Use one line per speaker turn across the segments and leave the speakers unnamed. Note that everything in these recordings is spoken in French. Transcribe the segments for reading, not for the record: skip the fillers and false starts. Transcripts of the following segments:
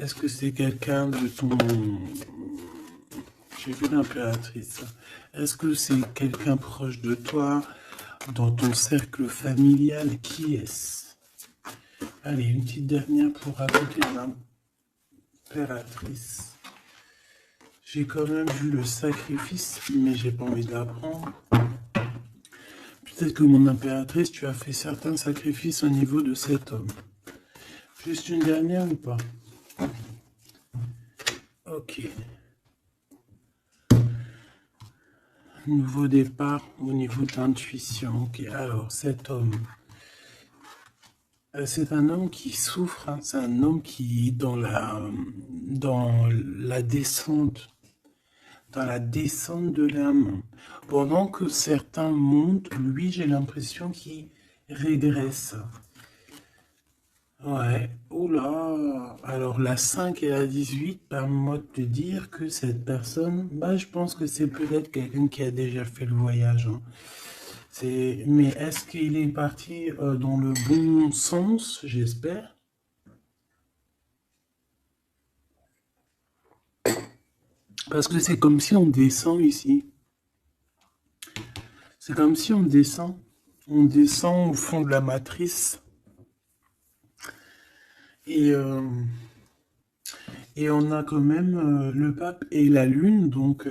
Est-ce que c'est quelqu'un de ton... J'ai vu l'impératrice. Est-ce que c'est quelqu'un proche de toi, dans ton cercle familial? Qui est-ce? Allez, une petite dernière pour raconter l'impératrice. J'ai quand même vu le sacrifice, mais j'ai pas envie de l'apprendre. Peut-être que mon impératrice, tu as fait certains sacrifices au niveau de cet homme. Juste une dernière ou pas? Ok. Nouveau départ au niveau de l'intuition. Ok, alors cet homme. C'est un homme qui souffre, hein. C'est un homme qui est dans la descente, dans la descente de l'âme. Pendant que certains montent, lui, j'ai l'impression qu'il régresse. Ouais, oula. Alors la 5 et la 18 permettent de te dire que cette personne, bah, je pense que c'est peut-être quelqu'un qui a déjà fait le voyage, hein. Mais est-ce qu'il est parti dans le bon sens, j'espère? Parce que c'est comme si on descend ici. C'est comme si on descend. On descend au fond de la matrice. Et, euh, et on a quand même le pape et la lune. Donc,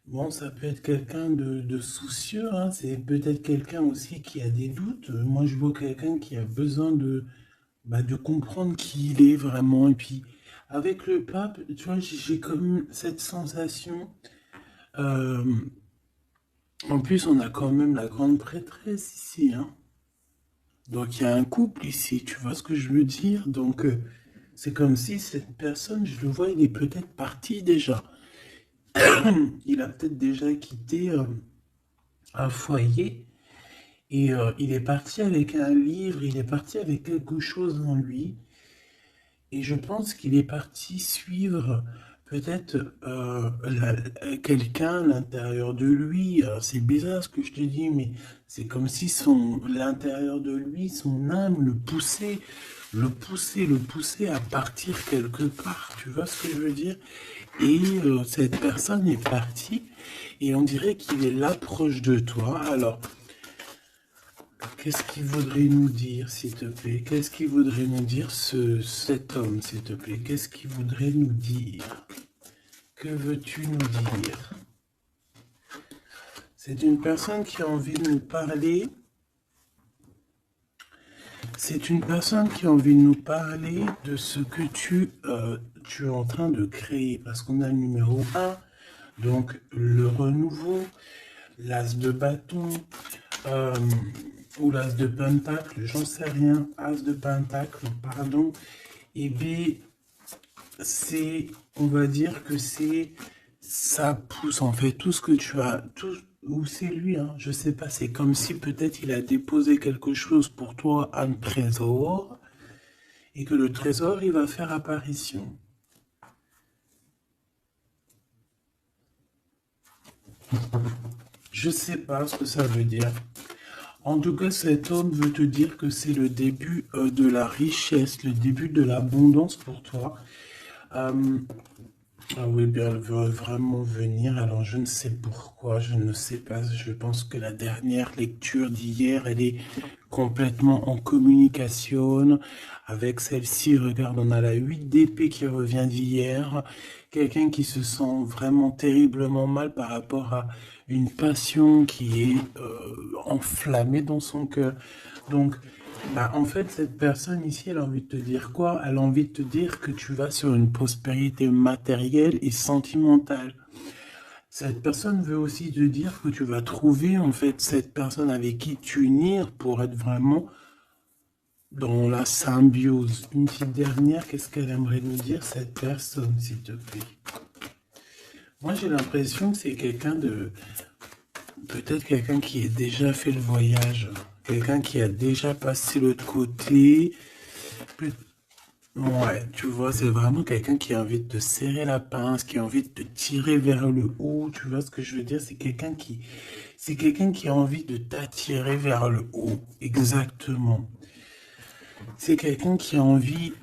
bon, ça peut être quelqu'un de soucieux, hein. C'est peut-être quelqu'un aussi qui a des doutes. Moi, je vois quelqu'un qui a besoin de comprendre qui il est vraiment. Et puis, avec le pape, tu vois, j'ai comme cette sensation. euh, En plus, on a quand même la grande prêtresse ici, hein. Donc, il y a un couple ici, tu vois ce que je veux dire? Donc, c'est comme si cette personne, je le vois, il est peut-être parti déjà. Il a peut-être déjà quitté un foyer et il est parti avec un livre, il est parti avec quelque chose en lui. Et je pense qu'il est parti suivre peut-être quelqu'un à l'intérieur de lui. Alors, c'est bizarre ce que je te dis, mais c'est comme si l'intérieur de lui, son âme le poussait à partir quelque part. Tu vois ce que je veux dire? Et cette personne est partie et on dirait qu'il est là proche de toi. Alors, qu'est-ce qu'il voudrait nous dire, s'il te plaît? Qu'est-ce qu'il voudrait nous dire, cet homme, s'il te plaît? Qu'est-ce qu'il voudrait nous dire? Que veux-tu nous dire? C'est une personne qui a envie de nous parler. C'est une personne qui a envie de nous parler de ce que tu es en train de créer. Parce qu'on a le numéro 1, donc le renouveau, l'as de bâton, euh, ou l'as de pentacle, j'en sais rien, as de pentacle, pardon, et B, on va dire que ça pousse en fait tout ce que tu as, ou c'est lui, hein, je sais pas, c'est comme si peut-être il a déposé quelque chose pour toi, un trésor, et que le trésor, il va faire apparition. Je sais pas ce que ça veut dire. En tout cas, cet homme veut te dire que c'est le début de la richesse, le début de l'abondance pour toi. Euh, ah oui, bien, elle veut vraiment venir. Alors, je ne sais pourquoi, je ne sais pas. Je pense que la dernière lecture d'hier, elle est complètement en communication avec celle-ci. Regarde, on a la 8 d'épée qui revient d'hier. Quelqu'un qui se sent vraiment terriblement mal par rapport à une passion qui est enflammée dans son cœur. Donc, bah, en fait, cette personne ici, elle a envie de te dire quoi? Elle a envie de te dire que tu vas sur une prospérité matérielle et sentimentale. Cette personne veut aussi te dire que tu vas trouver, en fait, cette personne avec qui t'unir pour être vraiment dans la symbiose. Une petite dernière, qu'est-ce qu'elle aimerait nous dire, cette personne, s'il te plaît? Moi, j'ai l'impression que c'est quelqu'un de... Peut-être quelqu'un qui a déjà fait le voyage. Quelqu'un qui a déjà passé l'autre côté. Peut- Ouais, tu vois, c'est vraiment quelqu'un qui a envie de te serrer la pince, qui a envie de te tirer vers le haut. Tu vois ce que je veux dire? C'est quelqu'un qui a envie de t'attirer vers le haut. Exactement. C'est quelqu'un qui a envie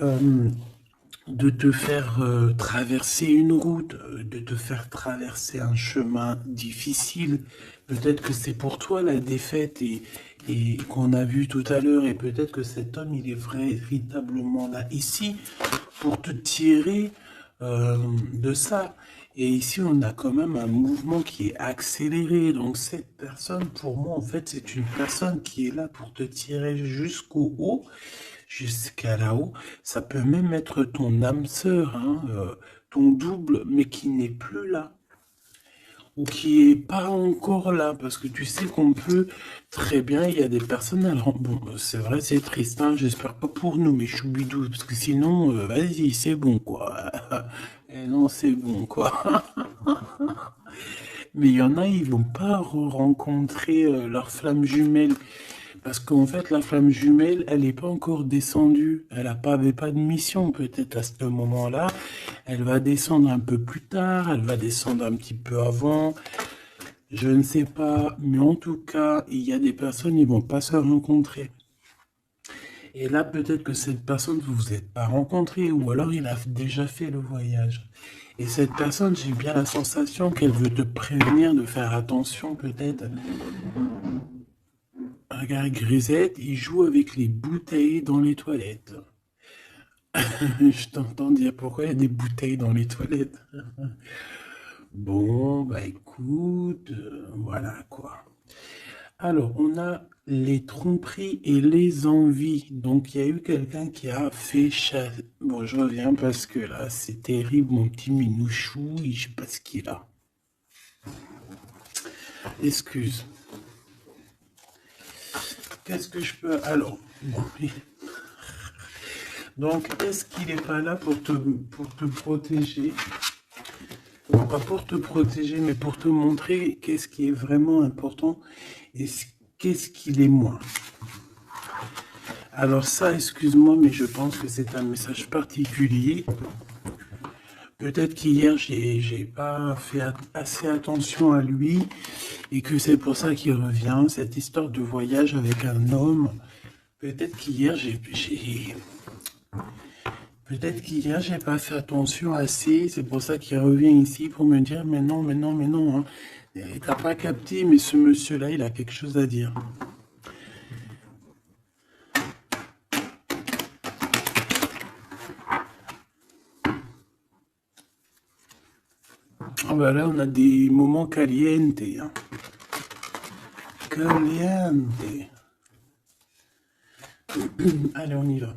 de te faire traverser une route, de te faire traverser un chemin difficile. Peut-être que c'est pour toi la défaite et qu'on a vu tout à l'heure, et peut-être que cet homme, il est véritablement là ici pour te tirer de ça. Et ici, on a quand même un mouvement qui est accéléré. Donc cette personne, pour moi, en fait, c'est une personne qui est là pour te tirer jusqu'au haut, jusqu'à là-haut. Ça peut même être ton âme sœur, hein, ton double, mais qui n'est plus là. Ou qui est pas encore là, parce que tu sais qu'on peut très bien, il y a des personnes, alors bon, c'est vrai, c'est triste, hein, j'espère pas pour nous, mais choubidou, parce que sinon, vas-y, c'est bon, quoi. Et non, c'est bon, quoi. Mais il y en a, ils vont pas rencontrer leur flamme jumelle. Parce qu'en fait, la flamme jumelle, elle n'est pas encore descendue. Elle avait pas de mission peut-être à ce moment-là. Elle va descendre un peu plus tard, elle va descendre un petit peu avant. Je ne sais pas, mais en tout cas, il y a des personnes, ils vont pas se rencontrer. Et là, peut-être que cette personne, vous vous êtes pas rencontré, ou alors il a déjà fait le voyage. Et cette personne, j'ai bien la sensation qu'elle veut te prévenir de faire attention, peut-être. Regarde, Grisette, il joue avec les bouteilles dans les toilettes. Je t'entends dire pourquoi il y a des bouteilles dans les toilettes. Bon, bah écoute, voilà quoi. Alors, on a les tromperies et les envies. Donc, il y a eu quelqu'un qui a fait chasser. Bon, je reviens parce que là, c'est terrible, mon petit minouchou, je sais pas ce qu'il a. Excuse. Qu'est-ce que je peux... Alors, bon, donc, est-ce qu'il n'est pas là pour te protéger? Pas pour te protéger, mais pour te montrer qu'est-ce qui est vraiment important et qu'est-ce qu'il est moins. Alors ça, excuse-moi, mais je pense que c'est un message particulier. Peut-être qu'hier, j'ai pas fait assez attention à lui et que c'est pour ça qu'il revient, cette histoire de voyage avec un homme. Peut-être qu'hier, Peut-être qu'hier, j'ai pas fait attention assez, c'est pour ça qu'il revient ici pour me dire, mais non, mais non, mais non, hein. T'as pas capté, mais ce monsieur-là, il a quelque chose à dire. Ah bah là, on a des moments caliente, hein. Caliente. Allez, on y va.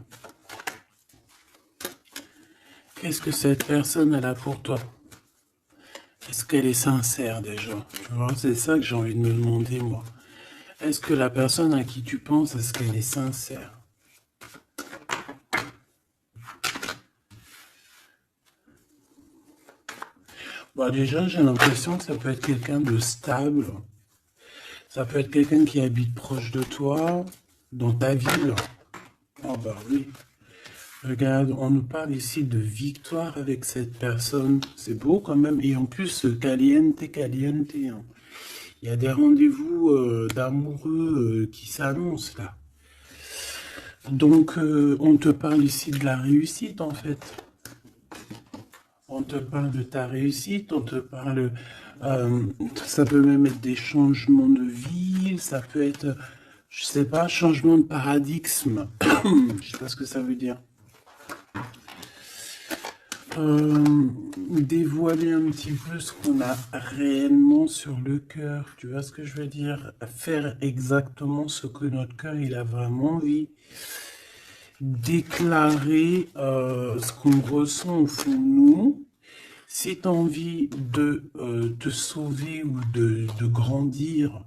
Qu'est-ce que cette personne elle a pour toi? Est-ce qu'elle est sincère déjà? Tu vois, c'est ça que j'ai envie de me demander, moi. Est-ce que la personne à qui tu penses, est-ce qu'elle est sincère? Bah déjà, j'ai l'impression que ça peut être quelqu'un de stable. Ça peut être quelqu'un qui habite proche de toi, dans ta ville. Oh bah oui. Regarde, on nous parle ici de victoire avec cette personne. C'est beau quand même. Et en plus, caliente, caliente, hein. Il y a des rendez-vous d'amoureux qui s'annoncent là. Donc, on te parle ici de la réussite en fait. On te parle de ta réussite, on te parle... ça peut même être des changements de ville, ça peut être, je sais pas, changement de paradigme. Je sais pas ce que ça veut dire. Dévoiler un petit peu ce qu'on a réellement sur le cœur, tu vois ce que je veux dire? Faire exactement ce que notre cœur il a vraiment envie. Déclarer ce qu'on ressent au fond de nous. Si tu as envie de te sauver ou de grandir,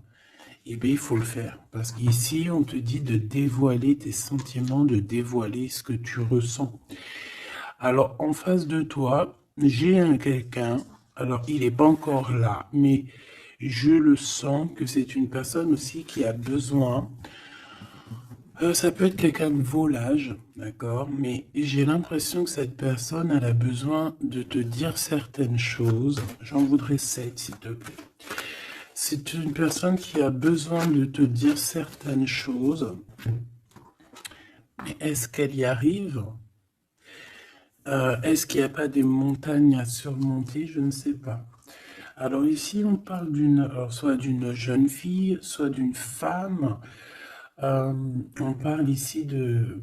eh bien, il faut le faire. Parce qu'ici, on te dit de dévoiler tes sentiments, de dévoiler ce que tu ressens. Alors, en face de toi, j'ai quelqu'un, alors il n'est pas encore là, mais je le sens que c'est une personne aussi qui a besoin. Ça peut être quelqu'un de volage, d'accord, mais j'ai l'impression que cette personne, elle a besoin de te dire certaines choses. J'en voudrais 7, s'il te plaît. C'est une personne qui a besoin de te dire certaines choses. Mais est-ce qu'elle y arrive? Est-ce qu'il n'y a pas des montagnes à surmonter? Je ne sais pas. Alors ici, on parle soit d'une jeune fille, soit d'une femme. Euh, on parle ici euh,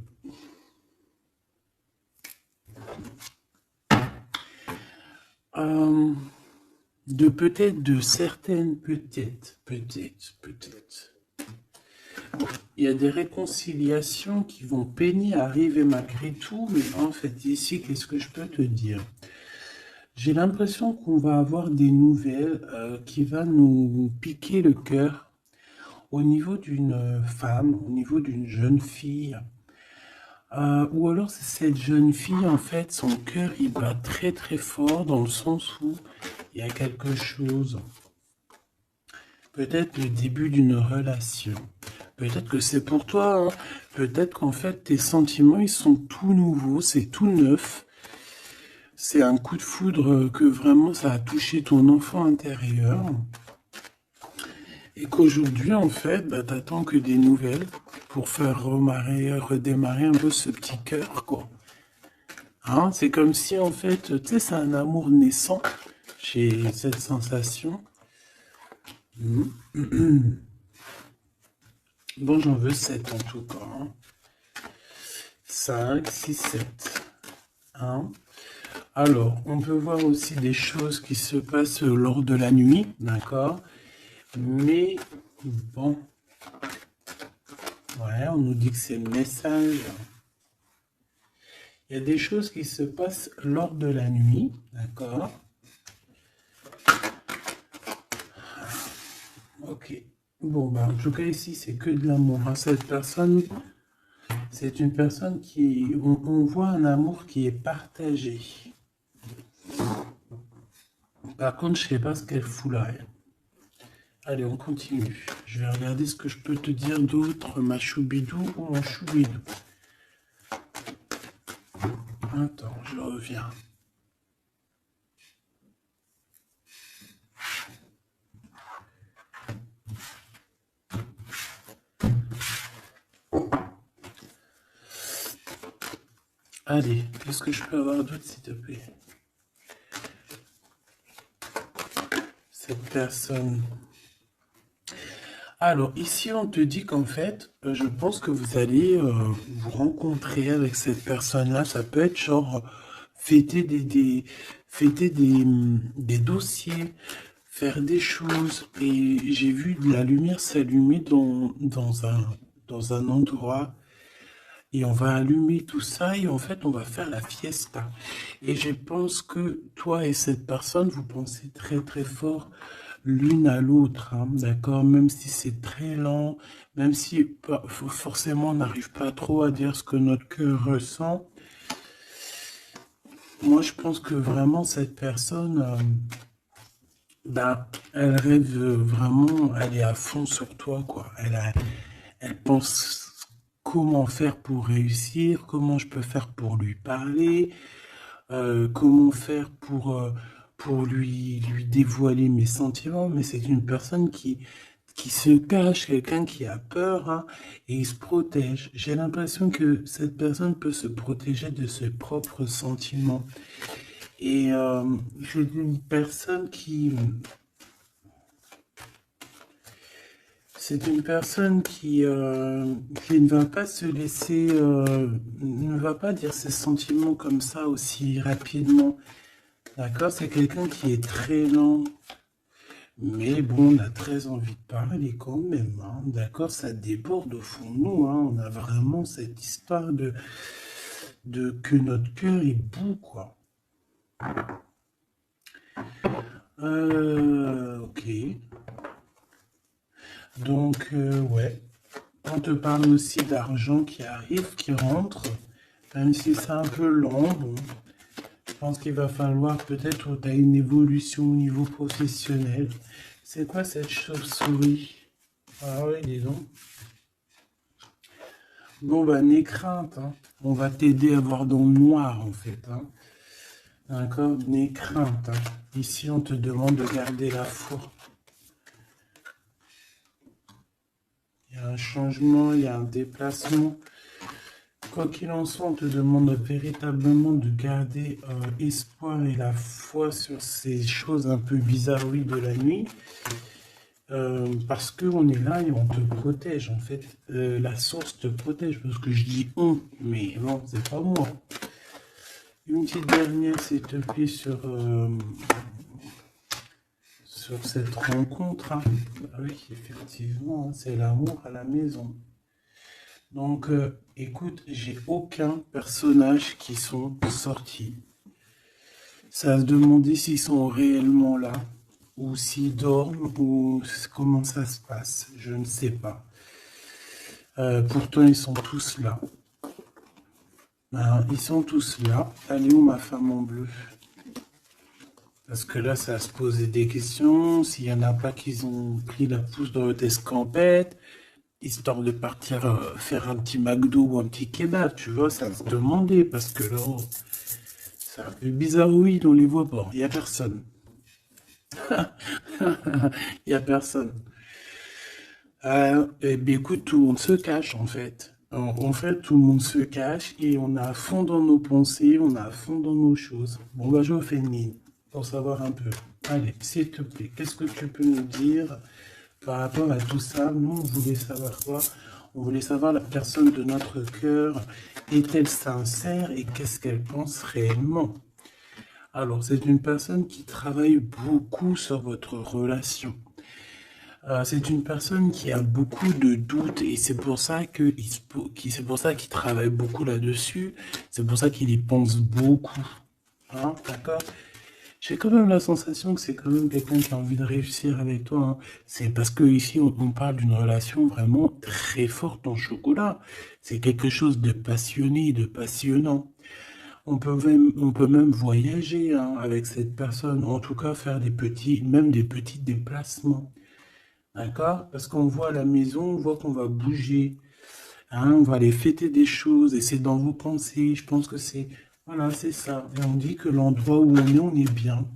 peut-être de certaines, peut-être. Il y a des réconciliations qui vont peiner à arriver malgré tout, mais en fait, ici, qu'est-ce que je peux te dire? J'ai l'impression qu'on va avoir des nouvelles qui va nous piquer le cœur au niveau d'une femme, au niveau d'une jeune fille. Ou alors c'est cette jeune fille, en fait, son cœur, il bat très très fort dans le sens où il y a quelque chose. Peut-être le début d'une relation. Peut-être que c'est pour toi, hein. Peut-être qu'en fait, tes sentiments, ils sont tout nouveaux, c'est tout neuf. C'est un coup de foudre que vraiment ça a touché ton enfant intérieur. Et qu'aujourd'hui, en fait, bah, t'attends que des nouvelles pour faire redémarrer un peu ce petit cœur, quoi. Hein, c'est comme si, en fait, tu sais, c'est un amour naissant. J'ai cette sensation. Bon, j'en veux 7 en tout cas. Hein. 5, 6, 7. Hein. Alors, on peut voir aussi des choses qui se passent lors de la nuit, d'accord? Mais, bon, ouais, on nous dit que c'est le message. Il y a des choses qui se passent lors de la nuit, d'accord? Ok. Bon, bah, en tout cas, ici, c'est que de l'amour. Hein. Cette personne, c'est une personne qui... On voit un amour qui est partagé. Par contre, je sais pas ce qu'elle fout là. Elle. Allez, on continue. Je vais regarder ce que je peux te dire d'autre, ma choubidou ou mon choubidou. Attends, je reviens. Allez, qu'est-ce que je peux avoir d'autre, s'il te plaît? Cette personne. Alors, ici, on te dit qu'en fait, je pense que vous allez vous rencontrer avec cette personne-là. Ça peut être genre fêter fêter des dossiers, faire des choses. Et j'ai vu de la lumière s'allumer dans un endroit. Et on va allumer tout ça et en fait, on va faire la fiesta. Et je pense que toi et cette personne, vous pensez très très fort l'une à l'autre, hein, d'accord? Même si c'est très lent, même si forcément on n'arrive pas trop à dire ce que notre cœur ressent. Moi, je pense que vraiment cette personne, ben, elle rêve vraiment, elle est à fond sur toi, quoi. Elle pense comment faire pour réussir, comment je peux faire pour lui parler, comment faire pour lui dévoiler mes sentiments, mais c'est une personne qui se cache, quelqu'un qui a peur, hein, et il se protège. J'ai l'impression que cette personne peut se protéger de ses propres sentiments. Et c'est une personne c'est une personne qui ne va pas se laisser, ne va pas dire ses sentiments comme ça aussi rapidement. D'accord? C'est quelqu'un qui est très lent. Mais bon, on a très envie de parler quand même. Hein. D'accord? Ça déborde au fond de nous. Hein. On a vraiment cette histoire de que notre cœur est bout, quoi. Ok. Donc, ouais. On te parle aussi d'argent qui arrive, qui rentre. Même si c'est un peu lent, bon. Je pense qu'il va falloir peut-être que tu as une évolution au niveau professionnel. C'est quoi cette chauve-souris? Ah oui, dis donc. Bon, bah, n'aie crainte, hein. On va t'aider à voir dans le noir, en fait. Hein. D'accord? N'aie crainte. Hein. Ici, on te demande de garder la foi. Il y a un changement, il y a un déplacement. Quoi qu'il en soit, on te demande véritablement de garder espoir et la foi sur ces choses un peu bizarroïdes de la nuit. Parce qu'on est là et on te protège. En fait, la source te protège. Parce que je dis on, mais non, c'est pas moi. Une petite dernière, s'il te plaît, sur cette rencontre. Hein. Ah oui, effectivement, hein, c'est l'amour à la maison. Donc, écoute, j'ai aucun personnage qui sont sortis. Ça a se demander s'ils sont réellement là, ou s'ils dorment, ou comment ça se passe. Je ne sais pas. Pourtant, ils sont tous là. Ils sont tous là. Elle est où ma femme en bleu? Parce que là, ça se poser des questions. S'il n'y en a pas qui ont pris la pousse dans votre escampette, histoire de partir faire un petit McDo ou un petit kebab, tu vois, ça se demandait. Parce que là, c'est un peu bizarroïde, on les voit pas. Il n'y a personne. Il n'y a personne. Eh bien, écoute, tout le monde se cache, en fait. En fait, tout le monde se cache et on est à fond dans nos pensées, on est à fond dans nos choses. Bon, bah, je refais une ligne pour savoir un peu. Allez, s'il te plaît, qu'est-ce que tu peux nous dire par rapport à tout ça? Nous, on voulait savoir quoi? On voulait savoir la personne de notre cœur. Est-elle sincère et qu'est-ce qu'elle pense réellement? Alors, c'est une personne qui travaille beaucoup sur votre relation. C'est une personne qui a beaucoup de doutes et c'est pour ça qu'il travaille beaucoup là-dessus. C'est pour ça qu'il y pense beaucoup. Hein, d'accord? J'ai quand même la sensation que c'est quand même quelqu'un qui a envie de réussir avec toi. Hein. C'est parce que ici on parle d'une relation vraiment très forte en chocolat. C'est quelque chose de passionné, de passionnant. On peut même voyager hein, avec cette personne. En tout cas, faire même des petits déplacements. D'accord? Parce qu'on voit à la maison, on voit qu'on va bouger, hein, on va aller fêter des choses, et c'est dans vos pensées. Je pense que c'est, voilà, c'est ça. Et on dit que l'endroit où on est bien.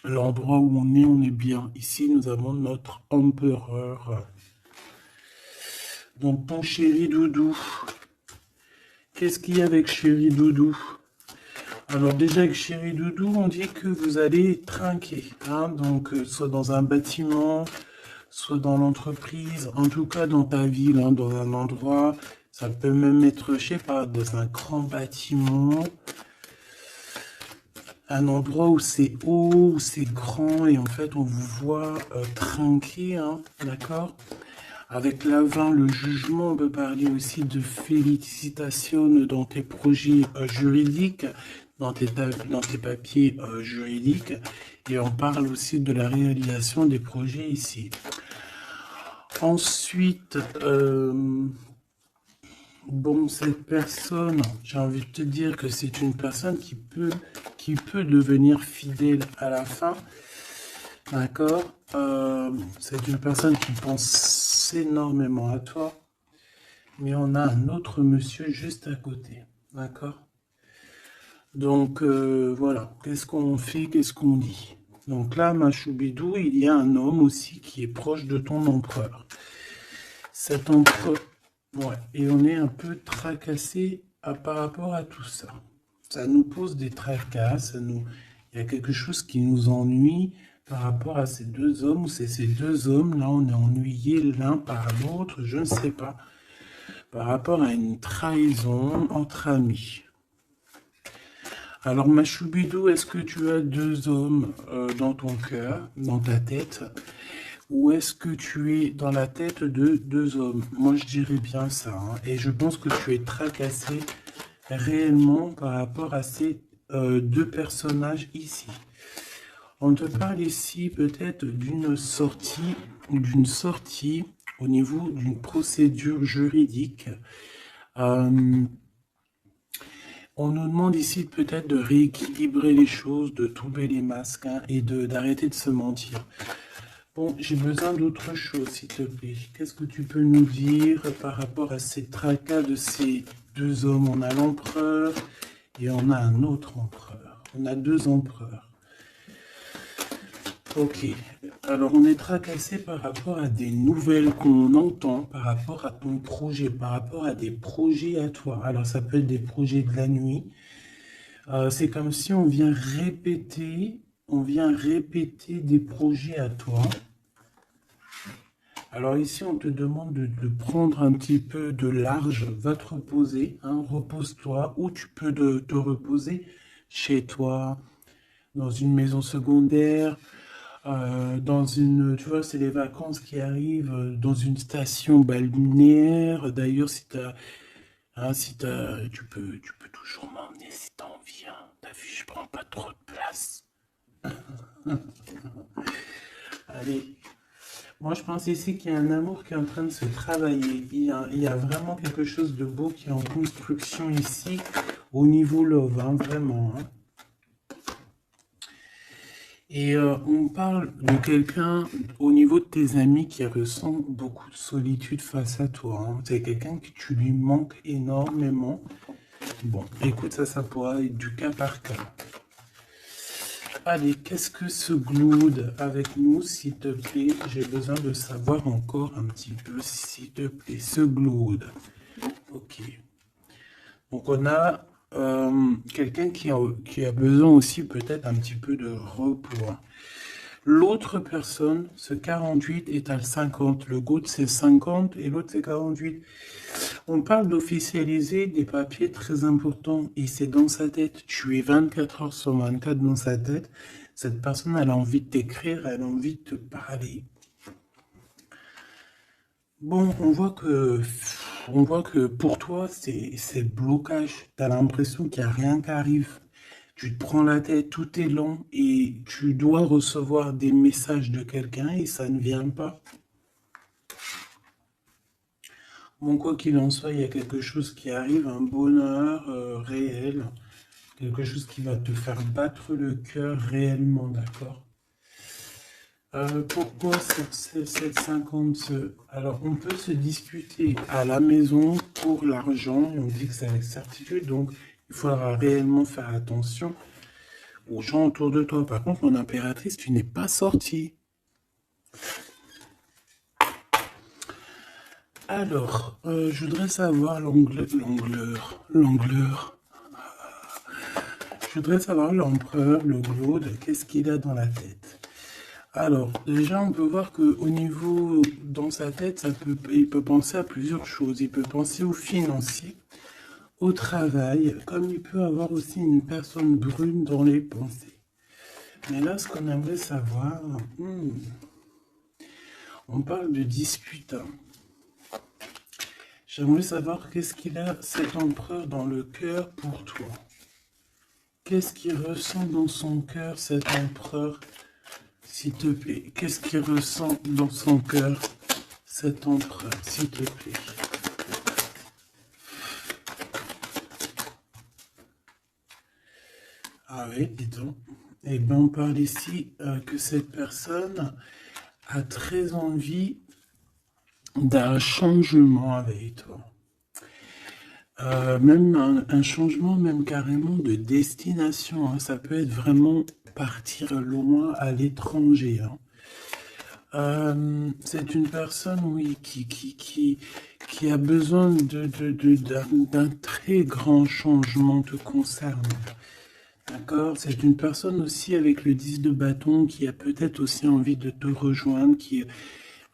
L'endroit où on est bien. Ici, nous avons notre empereur. Donc, ton chéri doudou. Qu'est-ce qu'il y a avec chéri doudou? Alors déjà avec chéri doudou, on dit que vous allez trinquer, hein, donc soit dans un bâtiment, soit dans l'entreprise, en tout cas dans ta ville, hein, dans un endroit, ça peut même être, je sais pas, dans un grand bâtiment, un endroit où c'est haut, où c'est grand, et en fait on vous voit trinquer, hein, d'accord? Avec l'avant, le jugement, on peut parler aussi de félicitations dans tes projets juridiques, dans tes papiers juridiques. Et on parle aussi de la réalisation des projets ici. Ensuite, bon, cette personne, j'ai envie de te dire que c'est une personne qui peut devenir fidèle à la fin. D'accord? C'est une personne qui pense énormément à toi. Mais on a un autre monsieur juste à côté. D'accord? Donc, voilà. Qu'est-ce qu'on fait? Qu'est-ce qu'on dit? Donc là, ma choubidou, il y a un homme aussi qui est proche de ton empereur. Cet empereur... Ouais. Et on est un peu tracassé par rapport à tout ça. Ça nous pose des tracas. Il y a quelque chose qui nous ennuie par rapport à ces deux hommes. C'est ces deux hommes, là, on est ennuyés l'un par l'autre. Je ne sais pas. Par rapport à une trahison entre amis. Alors, ma choubidou, est-ce que tu as deux hommes dans ton cœur, dans ta tête, ou est-ce que tu es dans la tête de deux hommes? Moi, je dirais bien ça. Hein, et je pense que tu es tracassé réellement par rapport à ces deux personnages ici. On te parle ici peut-être d'une sortie au niveau d'une procédure juridique. On nous demande ici peut-être de rééquilibrer les choses, de tomber les masques hein, et d'arrêter de se mentir. Bon, j'ai besoin d'autre chose, s'il te plaît. Qu'est-ce que tu peux nous dire par rapport à ces tracas de ces deux hommes? On a l'empereur et on a un autre empereur. On a deux empereurs. Ok. Alors, on est tracassé par rapport à des nouvelles qu'on entend, par rapport à ton projet, par rapport à des projets à toi. Alors, ça peut être des projets de la nuit. C'est comme si on vient répéter des projets à toi. Alors ici, on te demande de prendre un petit peu de large, va te reposer, hein, repose-toi, ou tu peux te reposer chez toi, dans une maison secondaire, dans une, tu vois, c'est les vacances qui arrivent, dans une station balnéaire. D'ailleurs, tu peux toujours m'emmener si t'as envie, hein. T'as vu, je prends pas trop de place. Allez. Moi, je pense ici qu'il y a un amour qui est en train de se travailler. Il y a vraiment quelque chose de beau qui est en construction ici, au niveau love, hein, vraiment. Hein. Et on parle de quelqu'un au niveau de tes amis qui ressent beaucoup de solitude face à toi. Hein. C'est quelqu'un que tu lui manques énormément. Bon, écoute, ça pourra être du cas par cas. Allez, qu'est-ce que ce Glood avec nous, s'il te plaît? J'ai besoin de savoir encore un petit peu, s'il te plaît, ce Glood. Ok. Donc, on a quelqu'un qui a besoin aussi peut-être un petit peu de repos. L'autre personne, ce 48 est à 50. Le Glood, c'est 50 et l'autre, c'est 48. On parle d'officialiser des papiers très importants et c'est dans sa tête. Tu es 24 heures sur 24 dans sa tête. Cette personne, elle a envie de t'écrire, elle a envie de te parler. Bon, on voit que pour toi, c'est le blocage. Tu as l'impression qu'il n'y a rien qui arrive. Tu te prends la tête, tout est lent et tu dois recevoir des messages de quelqu'un et ça ne vient pas. Bon, quoi qu'il en soit, il y a quelque chose qui arrive, un bonheur réel, quelque chose qui va te faire battre le cœur réellement, d'accord? Pourquoi cette 50? Alors, on peut se disputer à la maison pour l'argent, et on dit que c'est avec certitude, donc il faudra réellement faire attention aux gens autour de toi. Par contre, mon impératrice, tu n'es pas sortie. Alors, je voudrais savoir l'angleur. Je voudrais savoir l'empereur, le Glood, qu'est-ce qu'il a dans la tête. Alors, déjà, on peut voir qu'au niveau, dans sa tête, il peut penser à plusieurs choses. Il peut penser au financier, au travail, comme il peut avoir aussi une personne brune dans les pensées. Mais là, ce qu'on aimerait savoir, on parle de dispute. J'aimerais savoir qu'est-ce qu'il a, cet empereur, dans le cœur pour toi. Qu'est-ce qu'il ressent dans son cœur, cet empereur, s'il te plaît? Qu'est-ce qu'il ressent dans son cœur, cet empereur, s'il te plaît? Ah oui, dis donc. Eh bien, on parle ici que cette personne a très envie d'un changement avec toi. Même un changement, même carrément de destination. Hein. Ça peut être vraiment partir loin à l'étranger. Hein. C'est une personne, oui, qui a besoin d'un très grand changement te concernant. D'accord? C'est une personne aussi avec le 10 de bâton qui a peut-être aussi envie de te rejoindre,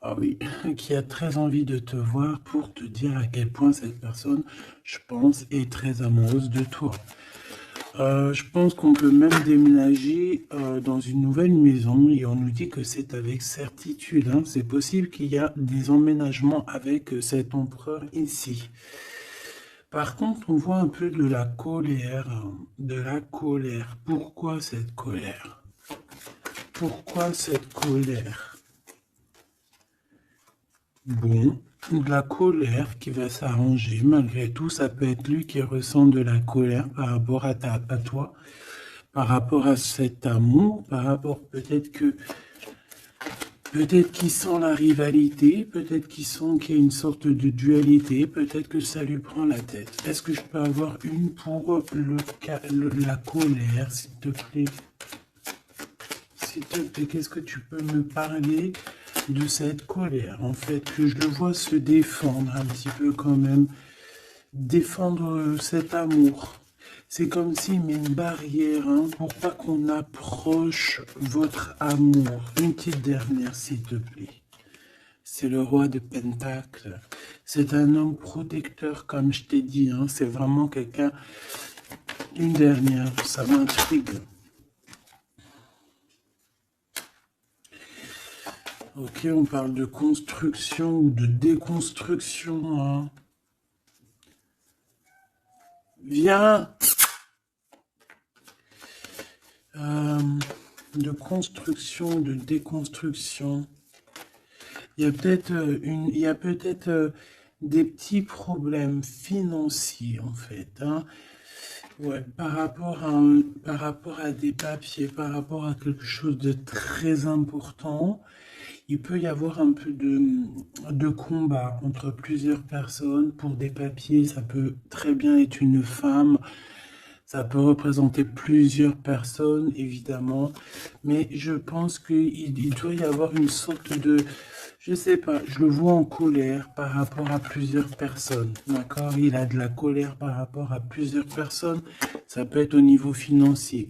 ah oui, qui a très envie de te voir pour te dire à quel point cette personne, je pense, est très amoureuse de toi. Je pense qu'on peut même déménager dans une nouvelle maison et on nous dit que c'est avec certitude. Hein. C'est possible qu'il y a des emménagements avec cet empereur ici. Par contre, on voit un peu de la colère. De la colère. Pourquoi cette colère? Pourquoi cette colère? Bon, de la colère qui va s'arranger. Malgré tout, ça peut être lui qui ressent de la colère par rapport à toi, par rapport à cet amour, par rapport peut-être qu'il sent la rivalité, peut-être qu'il sent qu'il y a une sorte de dualité, peut-être que ça lui prend la tête. Est-ce que je peux avoir une pour la colère, s'il te plaît? s'il te plaît, qu'est-ce que tu peux me parler de cette colère? En fait, que je le vois se défendre un petit peu quand même. Défendre cet amour. C'est comme s'il met une barrière hein, pour pas qu'on approche votre amour. Une petite dernière, s'il te plaît. C'est le roi de Pentacle. C'est un homme protecteur, comme je t'ai dit. Hein. C'est vraiment quelqu'un... Une dernière, ça m'intrigue. Ok, on parle de construction ou de déconstruction. Hein. Viens. De construction, de déconstruction. Il y a peut-être des petits problèmes financiers en fait. Hein. Ouais, par rapport à des papiers, par rapport à quelque chose de très important, il peut y avoir un peu de combat entre plusieurs personnes pour des papiers. Ça peut très bien être une femme. Ça peut représenter plusieurs personnes, évidemment, mais je pense qu'il doit y avoir une sorte de, je sais pas, je le vois en colère par rapport à plusieurs personnes, d'accord? Il a de la colère par rapport à plusieurs personnes, ça peut être au niveau financier.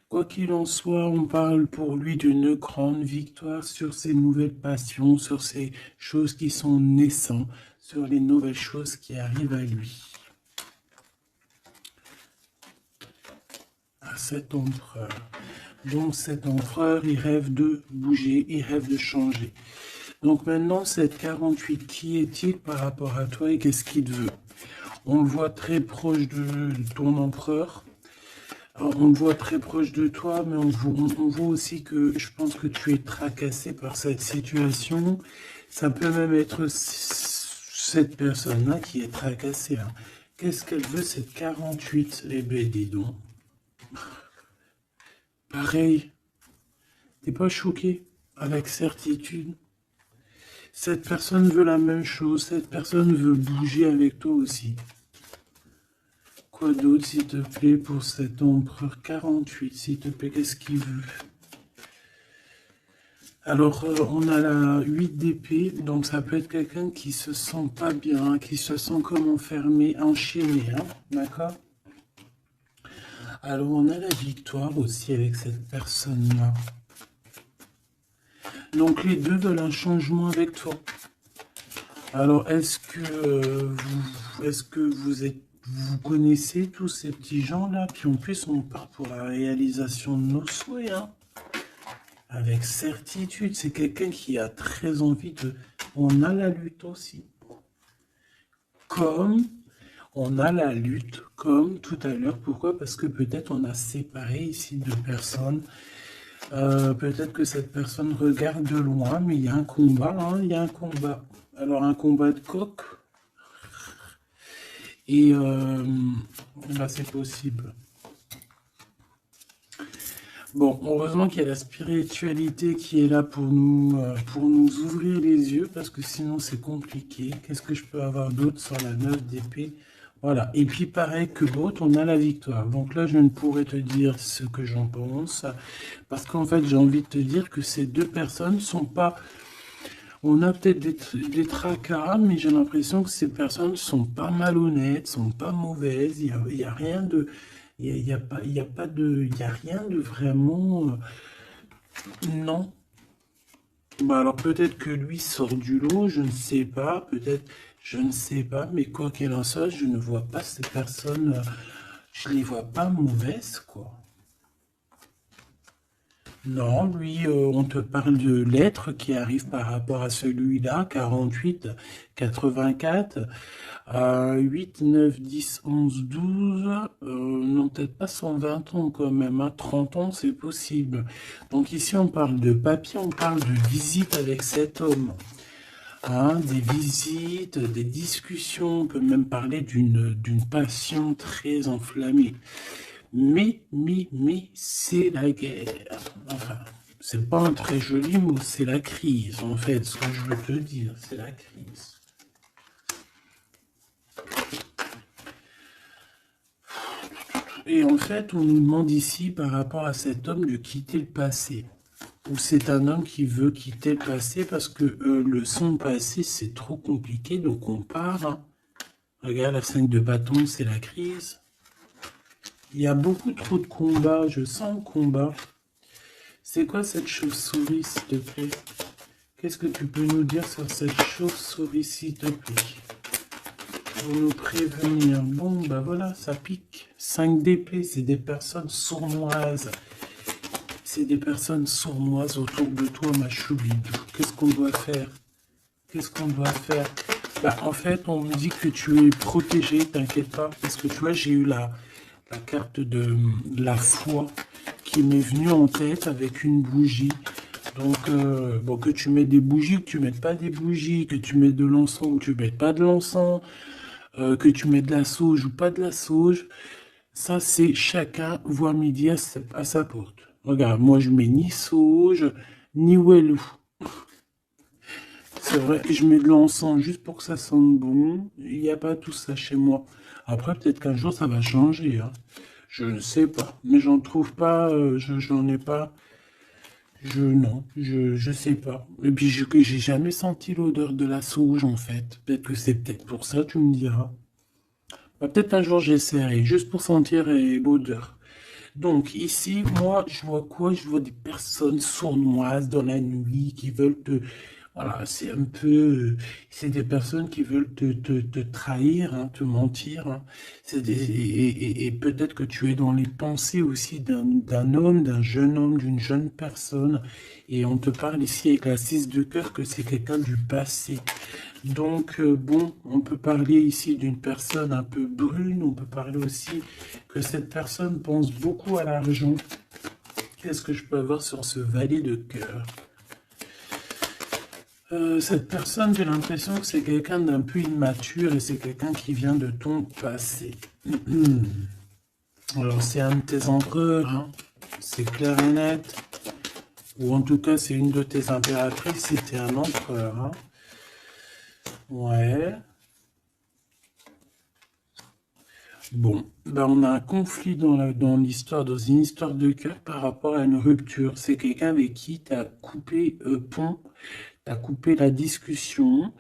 Quoi qu'il en soit, on parle pour lui d'une grande victoire sur ses nouvelles passions, sur ces choses qui sont naissantes, sur les nouvelles choses qui arrivent à lui. Cet empereur. Donc cet empereur, il rêve de bouger, il rêve de changer. Donc maintenant, cette 48, qui est-il par rapport à toi et qu'est-ce qu'il veut? On le voit très proche de ton empereur. Alors, on le voit très proche de toi, mais on voit aussi que je pense que tu es tracassé par cette situation. Ça peut même être cette personne-là qui est tracassée. Hein. Qu'est-ce qu'elle veut, cette 48? Eh ben, dis donc. Pareil, t'es pas choqué avec certitude. Cette personne veut la même chose, cette personne veut bouger avec toi aussi. Quoi d'autre, s'il te plaît, pour cet empereur 48, s'il te plaît, qu'est-ce qu'il veut? Alors, on a la 8 d'épée, donc ça peut être quelqu'un qui se sent pas bien, qui se sent comme enfermé, enchaîné, hein, d'accord? Alors, on a la victoire aussi avec cette personne-là. Donc, les deux veulent un changement avec toi. Alors, est-ce que vous connaissez tous ces petits gens-là? Puis en plus, on part pour la réalisation de nos souhaits, hein? Avec certitude, c'est quelqu'un qui a très envie de... On a la lutte aussi. Comme on a la lutte, comme tout à l'heure. Pourquoi? Parce que peut-être on a séparé ici deux personnes. Peut-être que cette personne regarde de loin, mais il y a un combat, hein, il y a un combat. Alors un combat de coq. Et là, c'est possible. Bon, heureusement qu'il y a la spiritualité qui est là pour nous ouvrir les yeux, parce que sinon c'est compliqué. Qu'est-ce que je peux avoir d'autre sur la 9 d'épée? Voilà. Et puis pareil que l'autre, on a la victoire. Donc là, je ne pourrais te dire ce que j'en pense, parce qu'en fait, j'ai envie de te dire que ces deux personnes sont pas... On a peut-être des tracas, mais j'ai l'impression que ces personnes sont pas malhonnêtes, sont pas mauvaises. Il y a rien de... Il y a rien de vraiment... non. Bah alors peut-être que lui sort du lot, je ne sais pas, peut-être, je ne sais pas, mais quoi qu'il en soit, je ne vois pas ces personnes, je les vois pas mauvaises, quoi. Non, lui, on te parle de l'être qui arrive par rapport à celui-là, 48, 84, 8, 9, 10, 11, 12, non, peut-être pas 120 ans quand même, hein, 30 ans, c'est possible. Donc ici, on parle de papier, on parle de visite avec cet homme. Hein, des visites, des discussions, on peut même parler d'une passion très enflammée. Mais, c'est la guerre. Enfin, c'est pas un très joli mot, c'est la crise, en fait, ce que je veux te dire, c'est la crise. Et en fait, on nous demande ici, par rapport à cet homme, de quitter le passé. ou c'est un homme qui veut quitter le passé parce que son passé, c'est trop compliqué, donc on part. Hein. Regarde, la 5 de bâton, c'est la crise. Il y a beaucoup trop de combats, je sens le combat. C'est quoi cette chauve-souris, s'il te plaît? Qu'est-ce que tu peux nous dire sur cette chauve-souris, s'il te plaît? Pour nous prévenir. Bon, bah voilà, ça pique. 5 d'épée, c'est des personnes sournoises. C'est des personnes sournoises autour de toi, ma choubidou. Qu'est-ce qu'on doit faire? Qu'est-ce qu'on doit faire? Bah, en fait, on me dit que tu es protégé, t'inquiète pas. Parce que tu vois, j'ai eu la carte de la foi qui m'est venue en tête avec une bougie. Donc, bon, que tu mets des bougies ou que tu mettes pas des bougies, que tu mets de l'encens ou que tu mettes pas de l'encens, que tu mets de la sauge ou pas de la sauge, ça c'est chacun voit midi à sa porte. Regarde, moi je mets ni sauge, ni wellou. C'est vrai, je mets de l'encens juste pour que ça sente bon. Il n'y a pas tout ça chez moi. Après, peut-être qu'un jour ça va changer. Hein. Je ne sais pas, mais j'en trouve pas, j'en ai pas. Non, je sais pas. Et puis, j'ai jamais senti l'odeur de la sauge, en fait. Peut-être que c'est peut-être pour ça, tu me diras. Bah, peut-être un jour, j'essaierai, juste pour sentir l'odeur. Donc, ici, moi, je vois quoi? Je vois des personnes sournoises dans la nuit qui veulent te... Voilà, c'est un peu... c'est des personnes qui veulent te trahir, hein, te mentir. Hein. Et peut-être que tu es dans les pensées aussi d'un homme, d'un jeune homme, d'une jeune personne. Et on te parle ici avec la 6 de cœur que c'est quelqu'un du passé. Donc, bon, on peut parler ici d'une personne un peu brune, on peut parler aussi que cette personne pense beaucoup à l'argent. Qu'est-ce que je peux avoir sur ce valet de cœur? Cette personne, j'ai l'impression que c'est quelqu'un d'un peu immature et c'est quelqu'un qui vient de ton passé. Alors, c'est un de tes empereurs, hein, c'est clair et net. Ou en tout cas, c'est une de tes impératrices, c'était un empereur, hein. Ouais. Bon, ben on a un conflit dans l'histoire, dans une histoire de cœur par rapport à une rupture. C'est quelqu'un avec qui tu as coupé pont, tu as coupé la discussion.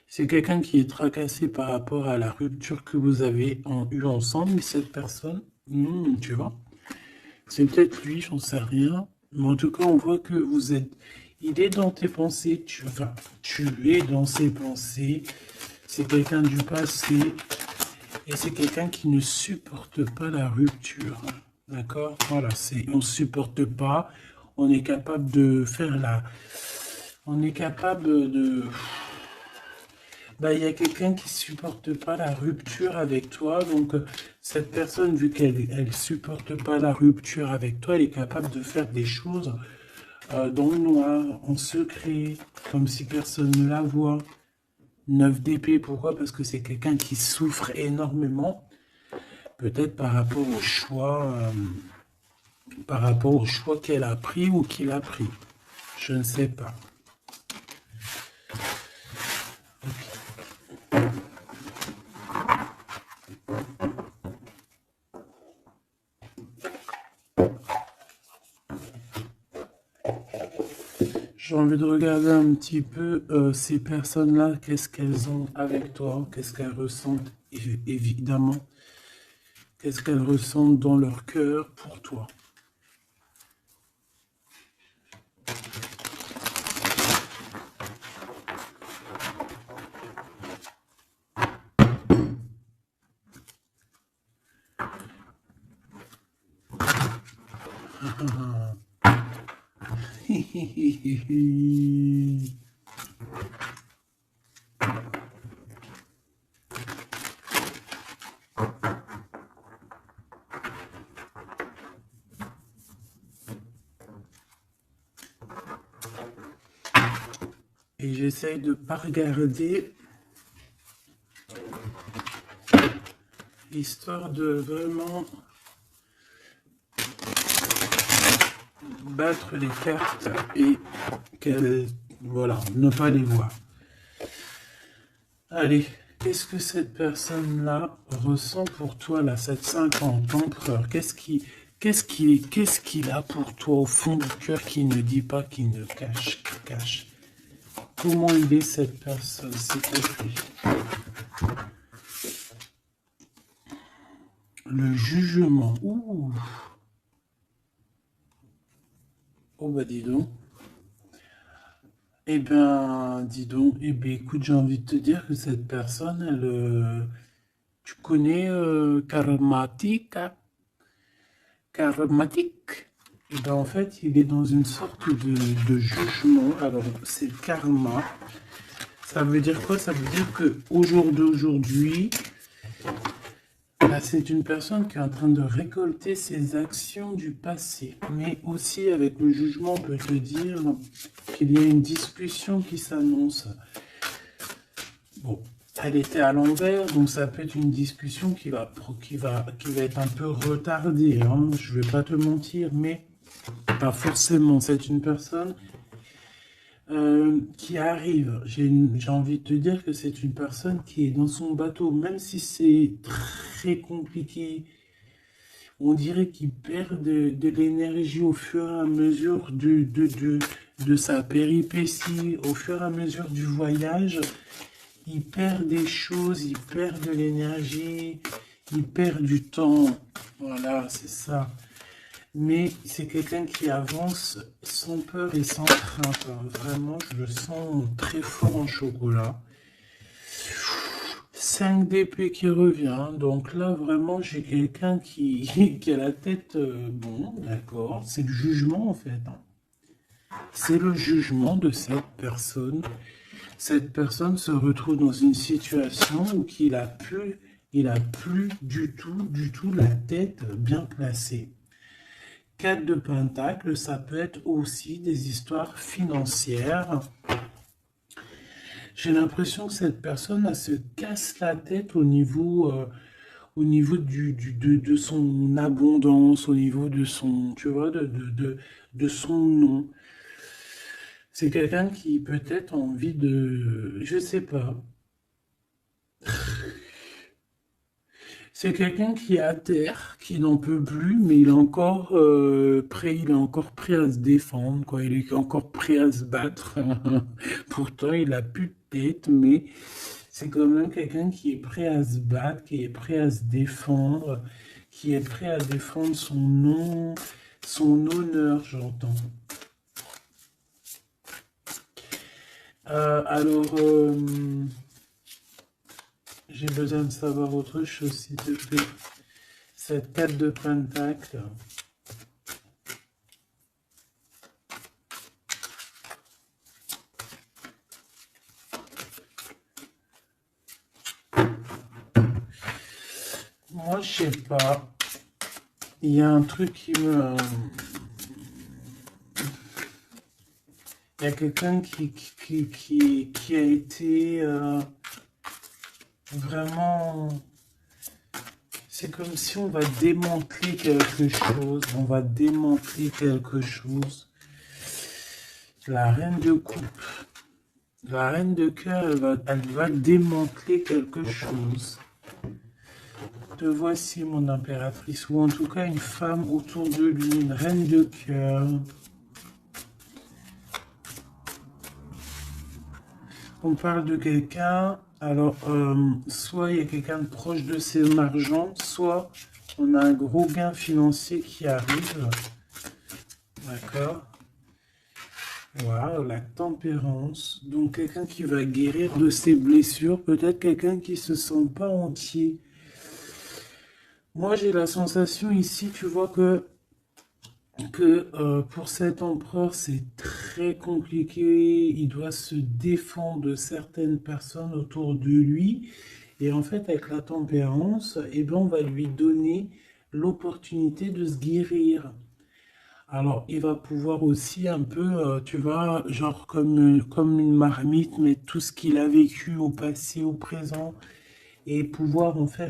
C'est quelqu'un qui est tracassé par rapport à la rupture que vous avez eu ensemble. Mais cette personne, tu vois, c'est peut-être lui, j'en sais rien. Mais en tout cas, on voit que vous êtes... Il est dans tes pensées, tu es dans ses pensées. C'est quelqu'un du passé. Et c'est quelqu'un qui ne supporte pas la rupture. D'accord? Voilà, on ne supporte pas. On est capable de faire on est capable de... Bah, il y a quelqu'un qui ne supporte pas la rupture avec toi. Donc, cette personne, vu qu'elle ne supporte pas la rupture avec toi, elle est capable de faire des choses dans le noir, en secret, comme si personne ne la voit. 9 d'épée, pourquoi? Parce que c'est quelqu'un qui souffre énormément, peut-être par rapport au choix qu'elle a pris ou qu'il a pris. Je ne sais pas. J'ai envie de regarder un petit peu ces personnes-là, qu'est-ce qu'elles ont avec toi, qu'est-ce qu'elles ressentent, évidemment, qu'est-ce qu'elles ressentent dans leur cœur pour toi. Et j'essaye de ne pas regarder, histoire de vraiment battre les cartes et voilà, ne pas les voir. Allez, qu'est-ce que cette personne-là ressent pour toi, là, cette 50 empereur? Qu'est-ce qu'il a pour toi au fond du cœur qui ne dit pas, qui ne cache, qui cache? Comment il est cette personne, s'il te plaît? Le jugement. Ouh. Oh bah dis donc. Eh ben, dis donc. Eh ben, écoute, j'ai envie de te dire que cette personne, elle, tu connais Karmatik, hein? Karmatik. Eh ben, en fait, il est dans une sorte de jugement. Alors, c'est le karma. Ça veut dire quoi? Ça veut dire que aujourd'hui, là, c'est une personne qui est en train de récolter ses actions du passé. Mais aussi, avec le jugement, on peut te dire qu'il y a une discussion qui s'annonce. Bon, elle était à l'envers, donc ça peut être une discussion qui va être un peu retardée, hein. Je vais pas te mentir, mais pas forcément. C'est une personne qui arrive. J'ai envie de te dire que c'est une personne qui est dans son bateau, même si c'est très compliqué. On dirait qu'il perd de l'énergie au fur et à mesure de sa péripétie, au fur et à mesure du voyage. Il perd des choses, il perd de l'énergie, il perd du temps. Voilà, c'est ça. Mais c'est quelqu'un qui avance sans peur et sans crainte, hein. Vraiment, je le sens très fort en chocolat. 5 d'épée qui revient. Donc là, vraiment, j'ai quelqu'un qui a la tête... bon, d'accord. C'est le jugement, en fait, hein. C'est le jugement de cette personne. Cette personne se retrouve dans une situation où il a plus du tout la tête bien placée. 4 de Pentacle, ça peut être aussi des histoires financières. J'ai l'impression que cette personne elle se casse la tête au niveau de son abondance, au niveau de son, tu vois, de son nom. C'est quelqu'un qui peut-être a envie de, je sais pas. C'est quelqu'un qui est à terre, qui n'en peut plus, mais il est encore prêt à se défendre, quoi. Il est encore prêt à se battre. Pourtant, il a plus de tête, mais c'est quand même quelqu'un qui est prêt à se battre, qui est prêt à se défendre, qui est prêt à défendre son nom, son honneur, j'entends. Alors, j'ai besoin de savoir autre chose, s'il te plaît. Cette 4 de Pentacle. Moi, je sais pas. Il y a un truc qui me... Il y a quelqu'un qui a été vraiment... C'est comme si on va démanteler quelque chose. On va démanteler quelque chose. La reine de coupe. La reine de cœur, elle va démanteler quelque chose. Te voici, mon impératrice. Ou en tout cas, une femme autour de lui. Une reine de cœur. On parle de quelqu'un, alors soit il y a quelqu'un de proche de ses marchands, soit on a un gros gain financier qui arrive. D'accord. Voilà, la tempérance. Donc quelqu'un qui va guérir de ses blessures, peut-être quelqu'un qui se sent pas entier. Moi j'ai la sensation ici, tu vois que pour cet empereur, c'est très compliqué. Il doit se défendre de certaines personnes autour de lui. Et en fait, avec la tempérance, eh ben, on va lui donner l'opportunité de se guérir. Alors, il va pouvoir aussi un peu, tu vois, genre comme une marmite, mettre tout ce qu'il a vécu au passé, au présent, et pouvoir en faire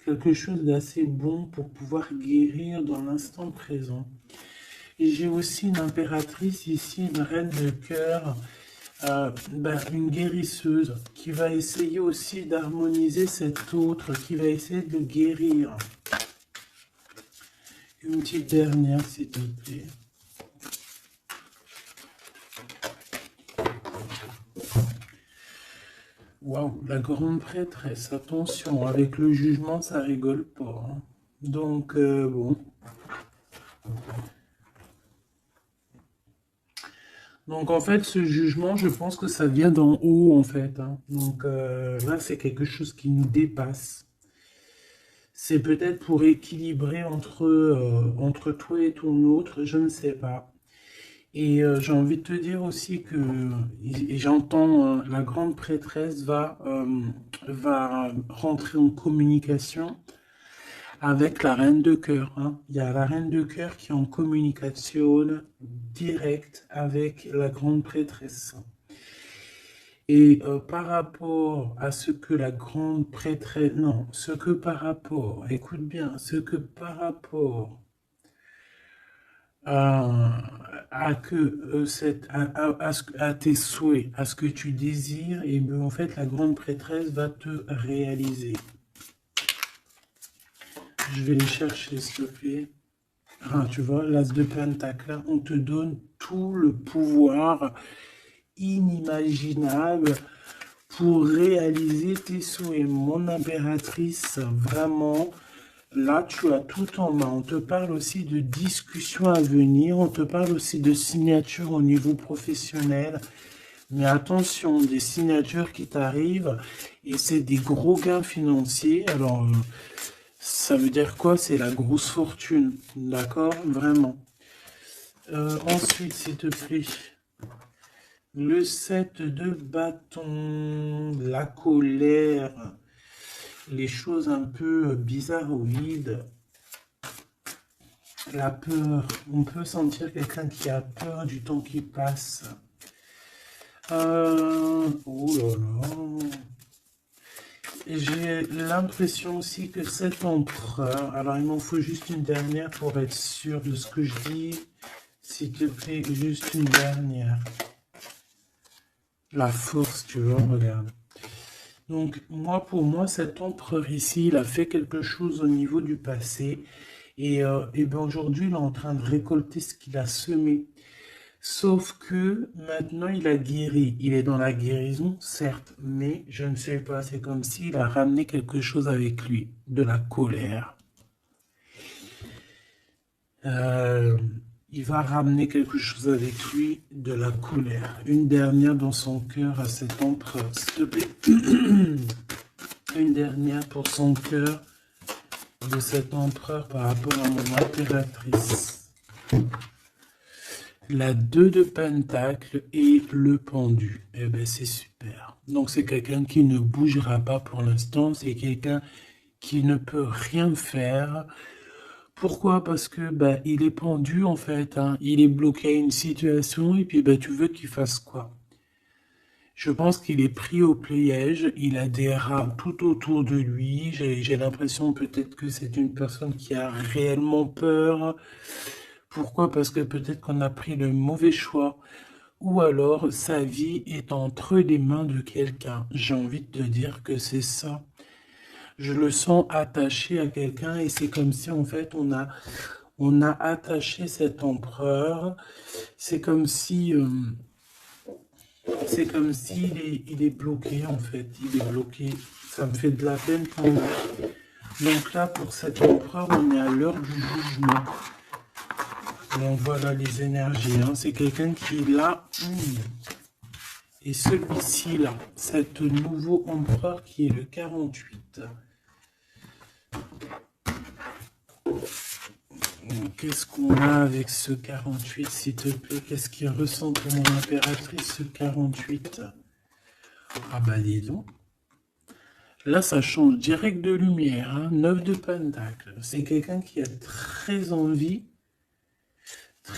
quelque chose d'assez bon pour pouvoir guérir dans l'instant présent. Et j'ai aussi une impératrice ici, une reine de cœur, une guérisseuse, qui va essayer aussi d'harmoniser cet autre, qui va essayer de le guérir. Une petite dernière, s'il te plaît. Waouh, la grande prêtresse, attention, avec le jugement, ça rigole pas, hein. Donc, bon. Donc, en fait, ce jugement, je pense que ça vient d'en haut, en fait, hein. Donc, là, c'est quelque chose qui nous dépasse. C'est peut-être pour équilibrer entre toi et ton autre, je ne sais pas. Et j'ai envie de te dire aussi que, et j'entends, la grande prêtresse va rentrer en communication avec la reine de cœur, hein. Il y a la reine de cœur qui est en communication directe avec la grande prêtresse. Et par rapport à ce que la grande prêtresse, non, ce que par rapport, écoute bien, ce que par rapport à que à tes souhaits, à ce que tu désires, et bien en fait la grande prêtresse va te réaliser. Je vais les chercher, s'il te plaît. Ah, tu vois, l'as de pentacle, là, on te donne tout le pouvoir inimaginable pour réaliser tes souhaits. Mon impératrice, vraiment, là, tu as tout en main. On te parle aussi de discussions à venir, on te parle aussi de signatures au niveau professionnel. Mais attention, des signatures qui t'arrivent, et c'est des gros gains financiers. Alors, ça veut dire quoi? C'est la grosse fortune, d'accord? Vraiment. Ensuite, s'il te plaît, le 7 de bâton, la colère, les choses un peu bizarroïdes, la peur. On peut sentir quelqu'un qui a peur du temps qui passe. Oh là là. J'ai l'impression aussi que cet empereur, alors il m'en faut juste une dernière pour être sûr de ce que je dis. S'il te plaît, juste une dernière. La force, tu vois, regarde. Donc, pour moi, cet empereur ici, il a fait quelque chose au niveau du passé. Et ben aujourd'hui, il est en train de récolter ce qu'il a semé. Sauf que maintenant, il a guéri. Il est dans la guérison, certes, mais je ne sais pas, c'est comme s'il a ramené quelque chose avec lui, de la colère. Il va ramener quelque chose avec lui, de la colère. Une dernière dans son cœur à cet empereur, s'il te plaît. Une dernière pour son cœur de cet empereur par rapport à mon impératrice. La 2 de pentacle et le pendu. Eh ben c'est super. Donc c'est quelqu'un qui ne bougera pas pour l'instant. C'est quelqu'un qui ne peut rien faire. Pourquoi? Parce que ben, il est pendu en fait, hein. Il est bloqué à une situation et puis ben, tu veux qu'il fasse quoi? Je pense qu'il est pris au piège. Il a des rats tout autour de lui. J'ai l'impression peut-être que c'est une personne qui a réellement peur. Pourquoi? Parce que peut-être qu'on a pris le mauvais choix. Ou alors sa vie est entre les mains de quelqu'un. J'ai envie de te dire que c'est ça. Je le sens attaché à quelqu'un et c'est comme si en fait on a attaché cet empereur. C'est comme si il est bloqué en fait. Il est bloqué. Ça me fait de la peine pour lui. Donc là pour cet empereur on est à l'heure du jugement. Donc voilà les énergies, hein. C'est quelqu'un qui est là. Et celui-ci là, cet nouveau empereur qui est le 48. Qu'est-ce qu'on a avec ce 48, s'il te plaît? Qu'est-ce qu'il ressent pour mon impératrice, ce 48? Ah bah dis donc. Là, ça change direct de lumière, hein. 9 de pentacle. C'est quelqu'un qui a très envie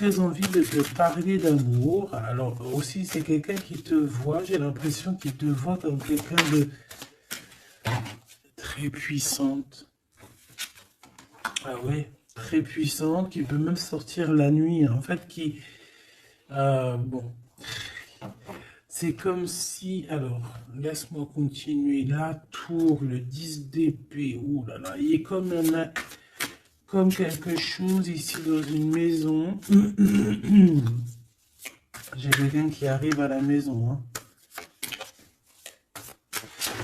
de te parler d'amour. Alors aussi, c'est quelqu'un qui te voit, j'ai l'impression qu'il te voit comme quelqu'un de très puissante. Ah ouais, très puissante, qui peut même sortir la nuit, hein. En fait, bon, c'est comme si... Alors, laisse-moi continuer. La tour, le 10 d'épée, ouh là là, il est comme quelque chose ici dans une maison. J'ai quelqu'un qui arrive à la maison. Hein.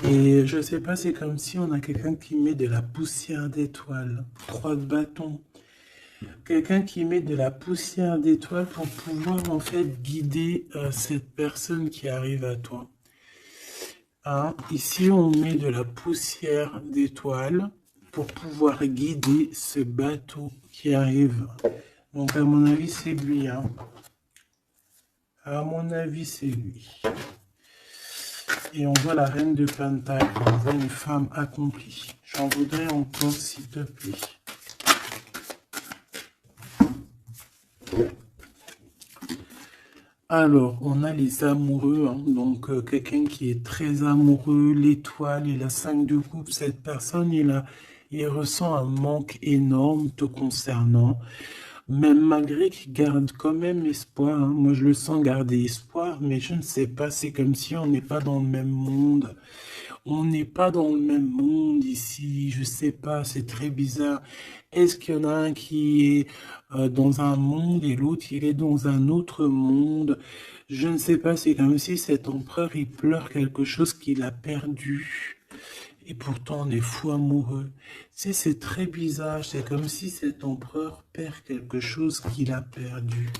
Et je sais pas, c'est comme si on a quelqu'un qui met de la poussière d'étoiles. 3 de bâton. Quelqu'un qui met de la poussière d'étoiles pour pouvoir en fait guider cette personne qui arrive à toi. Hein? Ici, on met de la poussière d'étoiles pour pouvoir guider ce bateau qui arrive. Donc, à mon avis, c'est lui. Hein? À mon avis, c'est lui. Et on voit la reine de Pentacle. On voit une femme accomplie. J'en voudrais encore, s'il te plaît. Alors, on a les amoureux, hein, donc quelqu'un qui est très amoureux, l'étoile et la 5 de coupe, cette personne, il ressent un manque énorme te concernant, même malgré qu'il garde quand même espoir, hein. Moi je le sens garder espoir, mais je ne sais pas, c'est comme si on n'est pas dans le même monde. On n'est pas dans le même monde ici, je sais pas, c'est très bizarre. Est-ce qu'il y en a un qui est dans un monde et l'autre il est dans un autre monde? Je ne sais pas, c'est comme si cet empereur il pleure quelque chose qu'il a perdu. Et pourtant on est fou amoureux. C'est très bizarre, c'est comme si cet empereur perd quelque chose qu'il a perdu.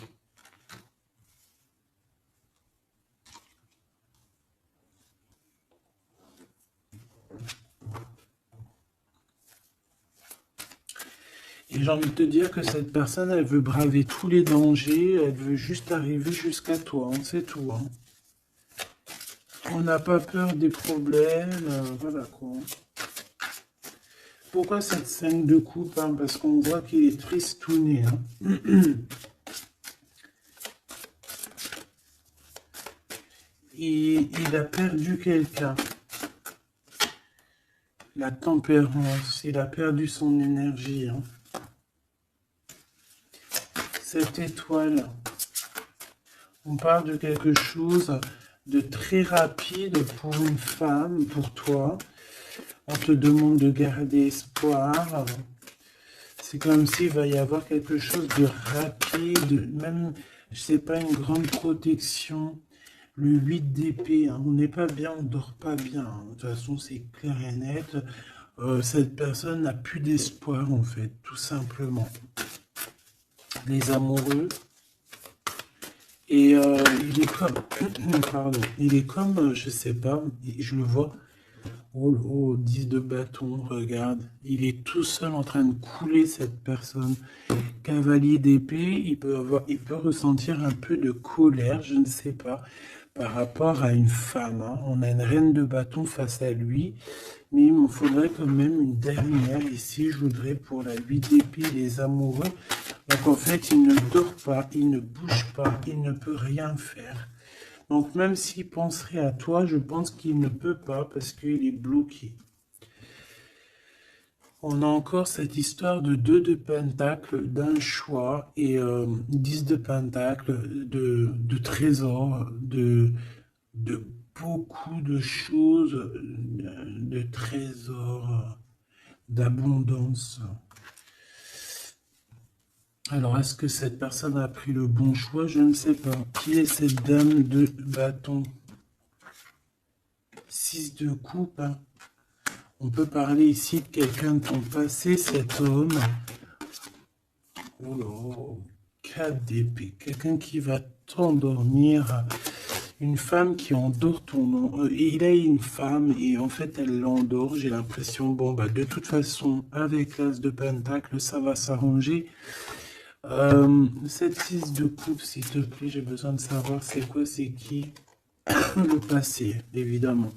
Et j'ai envie de te dire que cette personne, elle veut braver tous les dangers, elle veut juste arriver jusqu'à toi, hein, c'est tout. Hein. On n'a pas peur des problèmes, voilà quoi. Pourquoi cette scène de coupe, hein? Parce qu'on voit qu'il est tristouné. Hein. Il a perdu quelqu'un. La tempérance, il a perdu son énergie. Hein. Cette étoile, on parle de quelque chose de très rapide pour une femme, pour toi. On te demande de garder espoir. C'est comme s'il va y avoir quelque chose de rapide, même, je sais pas, une grande protection. Le 8 d'épée, hein, on n'est pas bien, on dort pas bien. Hein. De toute façon, c'est clair et net. Cette personne n'a plus d'espoir, en fait, tout simplement. Les amoureux. Et il est comme, pardon, il est comme, je sais pas, je le vois, oh, 10 de bâton, regarde, il est tout seul en train de couler cette personne. Cavalier d'épée, il peut ressentir un peu de colère, je ne sais pas, par rapport à une femme. Hein. On a une reine de bâton face à lui, mais il me faudrait quand même une dernière ici, je voudrais pour la 8 d'épée, les amoureux. Donc en fait, il ne dort pas, il ne bouge pas, il ne peut rien faire. Donc même s'il penserait à toi, je pense qu'il ne peut pas parce qu'il est bloqué. On a encore cette histoire de 2 de pentacle, d'un choix, et 10 de pentacle, de trésors, de beaucoup de choses, de trésors, d'abondance. Alors, est-ce que cette personne a pris le bon choix? Je ne sais pas. Qui est cette dame de bâton? 6 de coupe. Hein. On peut parler ici de quelqu'un de ton passé, cet homme. Oh là, 4 d'épée. Quelqu'un qui va t'endormir. Une femme qui endort ton nom. Il a une femme et en fait elle l'endort. J'ai l'impression, bon bah de toute façon, avec l'as de pentacle, ça va s'arranger. Cette 6 de coupe, s'il te plaît, j'ai besoin de savoir c'est quoi, c'est qui. Le passé, évidemment.